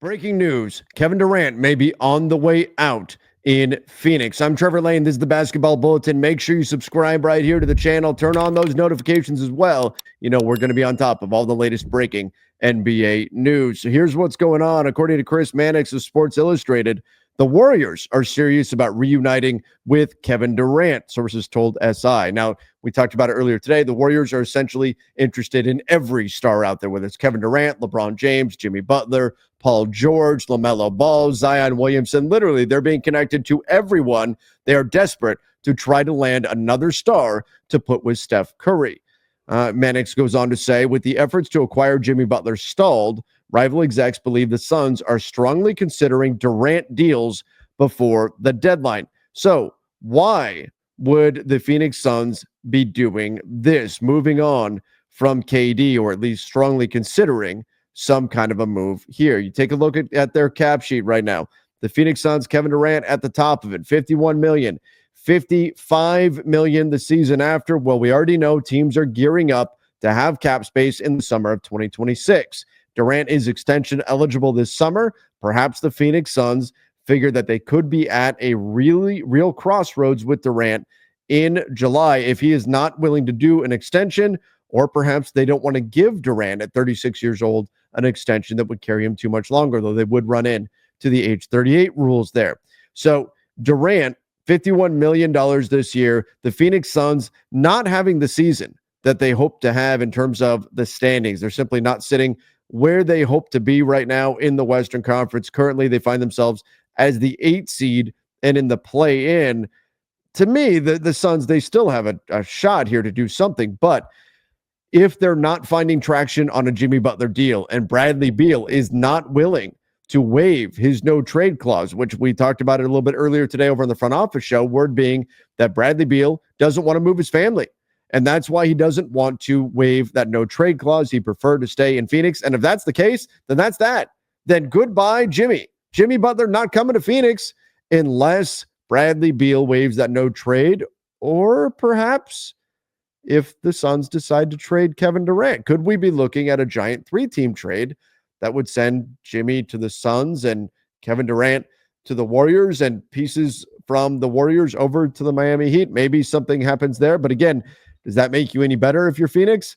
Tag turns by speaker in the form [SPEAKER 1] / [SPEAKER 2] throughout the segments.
[SPEAKER 1] Breaking news, Kevin Durant may be on the way out in Phoenix. I'm Trevor Lane. This is the Basketball Bulletin. Make sure you subscribe right here to the channel. Turn on those notifications as well. You know, we're going to be on top of all the latest breaking NBA news. So here's what's going on. According to Chris Mannix of Sports Illustrated, the Warriors are serious about reuniting with Kevin Durant, sources told SI. Now, we talked about it earlier today. The Warriors are essentially interested in every star out there, whether it's Kevin Durant, LeBron James, Jimmy Butler, Paul George, LaMelo Ball, Zion Williamson. Literally, they're being connected to everyone. They are desperate to try to land another star to put with Steph Curry. Mannix goes on to say, with the efforts to acquire Jimmy Butler stalled, rival execs believe the Suns are strongly considering Durant deals before the deadline. So why would the Phoenix Suns be doing this? Moving on from KD, or at least strongly considering some kind of a move here. You take a look at their cap sheet right now. The Phoenix Suns, Kevin Durant at the top of it, $51 million. $55 million the season after. Well, we already know teams are gearing up to have cap space in the summer of 2026. Durant is extension eligible this summer. Perhaps the Phoenix Suns figured that they could be at a real crossroads with Durant in July if he is not willing to do an extension, or perhaps they don't want to give Durant at 36 years old an extension that would carry him too much longer, though they would run in to the age 38 rules there. So Durant, $51 million this year. The Phoenix Suns not having the season that they hope to have in terms of the standings. They're simply not sitting where they hope to be right now in the Western Conference. Currently, they find themselves as the 8th seed and in the play-in. To me, the Suns, they still have a shot here to do something, but if they're not finding traction on a Jimmy Butler deal and Bradley Beal is not willing to waive his no-trade clause, which we talked about it a little bit earlier today over on the front office show, word being that Bradley Beal doesn't want to move his family. And that's why he doesn't want to waive that no-trade clause. He preferred to stay in Phoenix. And if that's the case, then that's that. Then goodbye, Jimmy. Jimmy Butler not coming to Phoenix unless Bradley Beal waives that no-trade, or perhaps if the Suns decide to trade Kevin Durant. Could we be looking at a giant 3-team trade that would send Jimmy to the Suns and Kevin Durant to the Warriors and pieces from the Warriors over to the Miami Heat? Maybe something happens there. But again, does that make you any better if you're Phoenix?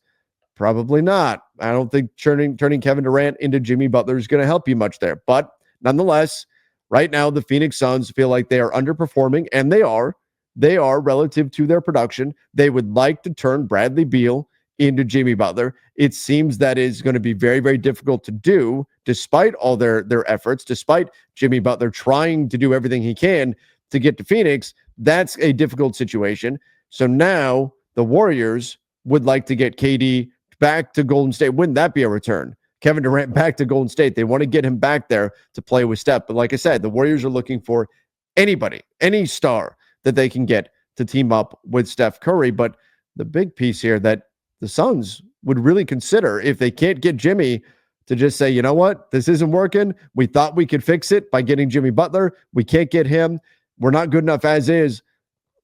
[SPEAKER 1] Probably not. I don't think turning Kevin Durant into Jimmy Butler is going to help you much there. But nonetheless, right now, the Phoenix Suns feel like they are underperforming, and they are. They are relative to their production. They would like to turn Bradley Beal into Jimmy Butler. It seems that is going to be very, very difficult to do, despite all their efforts, despite Jimmy Butler trying to do everything he can to get to Phoenix. That's a difficult situation. So now the Warriors would like to get KD back to Golden State. Wouldn't that be a return? Kevin Durant back to Golden State. They want to get him back there to play with Steph. But like I said, the Warriors are looking for anybody, any star that they can get to team up with Steph Curry. But the big piece here that the Suns would really consider, if they can't get Jimmy, to just say, you know what, this isn't working. We thought we could fix it by getting Jimmy Butler. We can't get him. We're not good enough as is.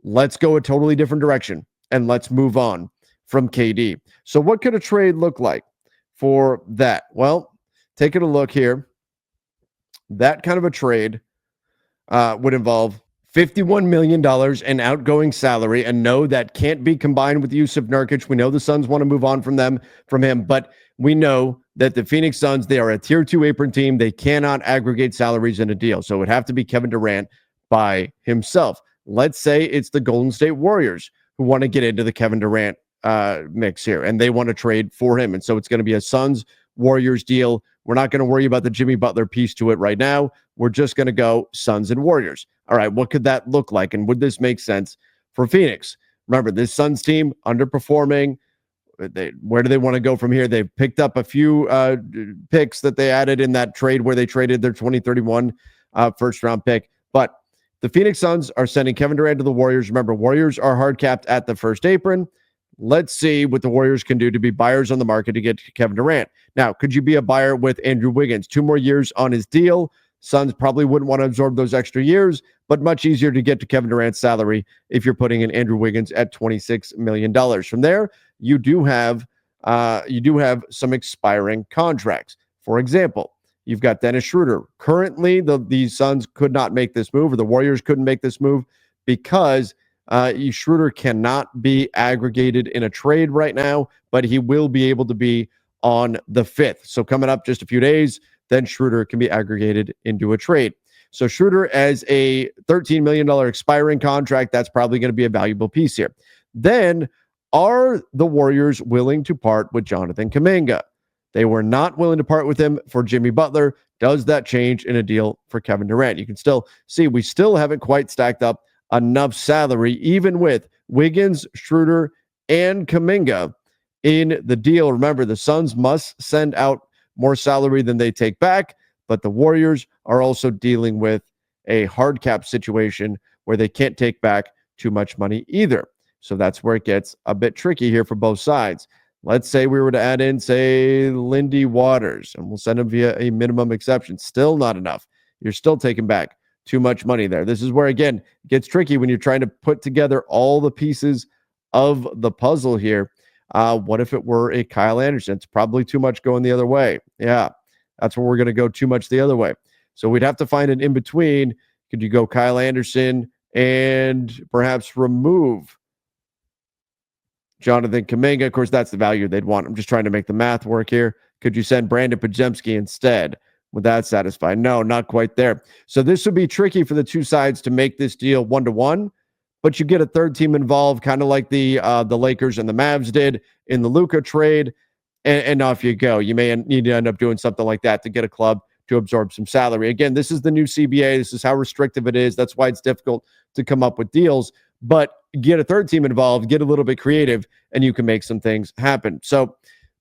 [SPEAKER 1] Let's go a totally different direction and let's move on from KD. So what could a trade look like for that? Well, taking a look here, that kind of a trade would involve $51 million in outgoing salary, and no, that can't be combined with Yusuf Nurkic. We know the Suns want to move on from him, but we know that the Phoenix Suns, they are a tier 2 apron team. They cannot aggregate salaries in a deal, so it would have to be Kevin Durant by himself. Let's say it's the Golden State Warriors who want to get into the Kevin Durant mix here, and they want to trade for him, and so it's going to be a Suns-Warriors deal. We're not going to worry about the Jimmy Butler piece to it right now. We're just going to go Suns and Warriors. All right, what could that look like? And would this make sense for Phoenix? Remember, this Suns team underperforming. Where do they want to go from here? They've picked up a few picks that they added in that trade where they traded their 2031 first-round pick. But the Phoenix Suns are sending Kevin Durant to the Warriors. Remember, Warriors are hard capped at the first apron. Let's see what the Warriors can do to be buyers on the market to get Kevin Durant. Now, could you be a buyer with Andrew Wiggins? 2 more years on his deal. Suns probably wouldn't want to absorb those extra years, but much easier to get to Kevin Durant's salary if you're putting in Andrew Wiggins at $26 million. From there, you do have some expiring contracts. For example, You've got Dennis Schroeder. Currently, the Suns could not make this move, or the Warriors couldn't make this move because Schroeder cannot be aggregated in a trade right now, but he will be able to be on the 5th. So coming up just a few days, then Schroeder can be aggregated into a trade. So Schroeder, as a $13 million expiring contract, that's probably going to be a valuable piece here. Then, are the Warriors willing to part with Jonathan Kuminga? They were not willing to part with him for Jimmy Butler. Does that change in a deal for Kevin Durant? You can still see we still haven't quite stacked up enough salary, even with Wiggins, Schroeder, and Kuminga in the deal. Remember, the Suns must send out more salary than they take back, but the Warriors are also dealing with a hard cap situation where they can't take back too much money either. So that's where it gets a bit tricky here for both sides. Let's say we were to add in, say, Lindy Waters, and we'll send him via a minimum exception. Still not enough. You're still taking back too much money there. This is where, again, it gets tricky when you're trying to put together all the pieces of the puzzle here. What if it were a Kyle Anderson? It's probably too much going the other way. Yeah, that's where we're going to go too much the other way. So we'd have to find an in-between. Could you go Kyle Anderson and perhaps remove Jonathan Kuminga? Of course, that's the value they'd want. I'm just trying to make the math work here. Could you send Brandon Podziemski instead? Would that satisfy? No, not quite there. So this would be tricky for the two sides to make this deal 1-to-1, but you get a third team involved, kind of like the Lakers and the Mavs did in the Luka trade, and off you go. You may need to end up doing something like that to get a club to absorb some salary. Again, this is the new CBA. This is how restrictive it is. That's why it's difficult to come up with deals. But get a third team involved, get a little bit creative, and you can make some things happen. So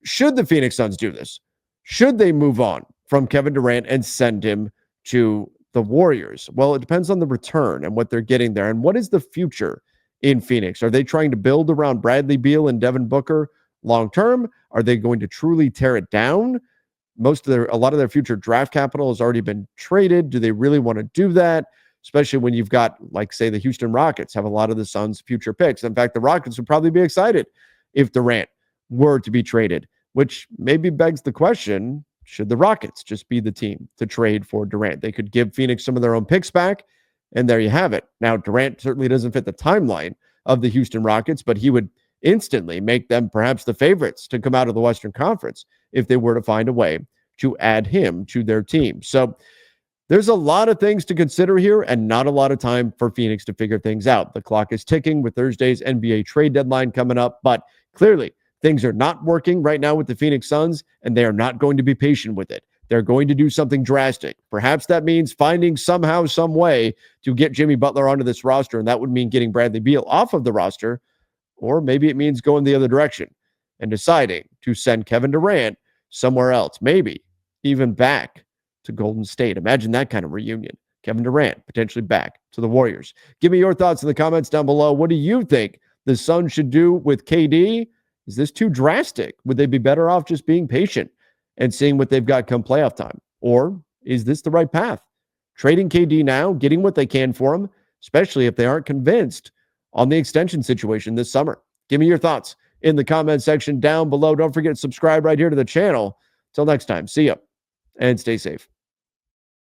[SPEAKER 1] should the Phoenix Suns do this? Should they move on from Kevin Durant and send him to the Warriors? Well, it depends on the return and what they're getting there. And what is the future in Phoenix? Are they trying to build around Bradley Beal and Devin Booker long term? Are they going to truly tear it down? A lot of their future draft capital has already been traded. Do they really want to do that? Especially when you've got, like, say, the Houston Rockets have a lot of the Suns' future picks. In fact, the Rockets would probably be excited if Durant were to be traded, which maybe begs the question, should the Rockets just be the team to trade for Durant? They could give Phoenix some of their own picks back, and there you have it. Now, Durant certainly doesn't fit the timeline of the Houston Rockets, but he would instantly make them perhaps the favorites to come out of the Western Conference if they were to find a way to add him to their team. So there's a lot of things to consider here and not a lot of time for Phoenix to figure things out. The clock is ticking with Thursday's NBA trade deadline coming up, but clearly things are not working right now with the Phoenix Suns, and they are not going to be patient with it. They're going to do something drastic. Perhaps that means finding somehow, some way to get Jimmy Butler onto this roster, and that would mean getting Bradley Beal off of the roster, or maybe it means going the other direction and deciding to send Kevin Durant somewhere else, maybe even back to Golden State. Imagine that kind of reunion. Kevin Durant potentially back to the Warriors. Give me your thoughts in the comments down below. What do you think the Suns should do with KD? Is this too drastic? Would they be better off just being patient and seeing what they've got come playoff time? Or is this the right path? Trading KD now, getting what they can for him, especially if they aren't convinced on the extension situation this summer. Give me your thoughts in the comment section down below. Don't forget to subscribe right here to the channel. Till next time, see ya and stay safe.